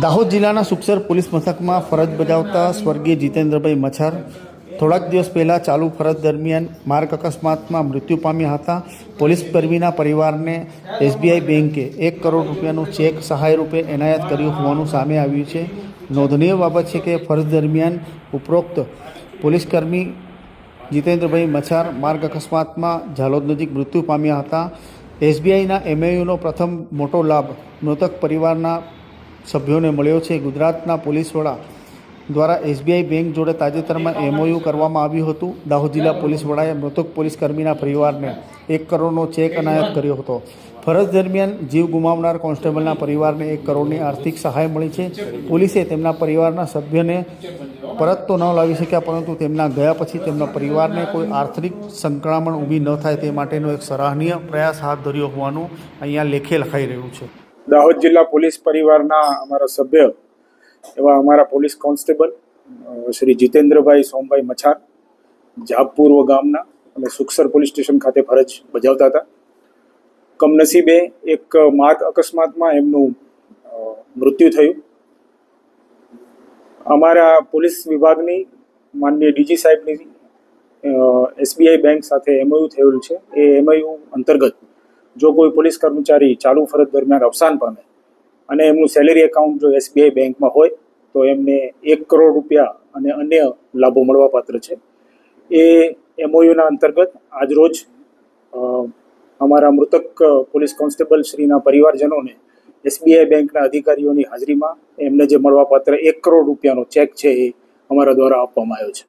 દાહોદ જિલ્લાના સુખસર પોલીસ મથકમાં ફરજ બજાવતા સ્વર્ગીય જીતેન્દ્રભાઈ મચ્છાર થોડાક દિવસ પહેલાં ચાલુ ફરજ દરમિયાન માર્ગ અકસ્માતમાં મૃત્યુ પામ્યા હતા. પોલીસ કર્મીના પરિવારને એસબીઆઈ બેંકે 1 કરોડ રૂપિયાનો ચેક સહાય રૂપે એનાયત કર્યો હોવાનું સામે આવ્યું છે. નોંધનીય બાબત છે કે ફરજ દરમિયાન ઉપરોક્ત પોલીસકર્મી જીતેન્દ્રભાઈ મચ્છાર માર્ગ અકસ્માતમાં ઝાલોદ નજીક મૃત્યુ પામ્યા હતા. એસબીઆઈના એમએયુનો પ્રથમ મોટો લાભ મૃતક પરિવારના સભ્યોને મળ્યો છે. ગુજરાતના પોલીસ વડા દ્વારા એસબીઆઈ બેંક જોડે તાજેતરમાં એમઓયુ કરવામાં આવ્યું હતું. દાહોદ જિલ્લા પોલીસ વડાએ મૃતક પોલીસકર્મીના પરિવારને 1 કરોડનો ચેક એનાયત કર્યો હતો. ફરજ દરમિયાન જીવ ગુમાવનાર કોન્સ્ટેબલના પરિવારને 1 કરોડની આર્થિક સહાય મળી છે. પોલીસે તેમના પરિવારના સભ્યને પરત તો ન લાવી શક્યા, પરંતુ તેમના ગયા પછી તેમના પરિવારને કોઈ આર્થિક સંકળામણ ઊભી ન થાય તે માટેનો એક સરાહનીય પ્રયાસ હાથ ધર્યો હોવાનું અહીંયા લેખે લખાઈ રહ્યું છે. દાહોદ જિલ્લા પોલીસ પરિવારના અમારા સભ્ય એવા અમારા પોલીસ કોન્સ્ટેબલ શ્રી જીતેન્દ્રભાઈ સોમભાઈ મચ્છાર જાપપૂર્વ ગામના અને સુખસર પોલીસ સ્ટેશન ખાતે ફરજ બજાવતા હતા. કમનસીબે એક માર્ગ અકસ્માતમાં એમનું મૃત્યુ થયું. અમારા પોલીસ વિભાગની માનનીય ડીજી સાહેબની એસબીઆઈ બેંક સાથે એમઓયુ થયેલું છે. એ એમઓયુ અંતર્ગત જો કોઈ પોલીસ કર્મચારી ચાલુ ફરજ દરમિયાન અવસાન પામે અને એમનું સેલેરી એકાઉન્ટ જો એસબીઆઈ બેંકમાં હોય તો એમને 1 કરોડ રૂપિયા અને અન્ય લાભો મળવાપાત્ર છે. એ એમઓયુના અંતર્ગત આજરોજ અમારા મૃતક પોલીસ કોન્સ્ટેબલ શ્રીના પરિવારજનોને એસબીઆઈ બેંકના અધિકારીઓની હાજરીમાં એમને જે મળવાપાત્ર 1 કરોડ રૂપિયાનો ચેક છે એ અમારા દ્વારા આપવામાં આવ્યો છે.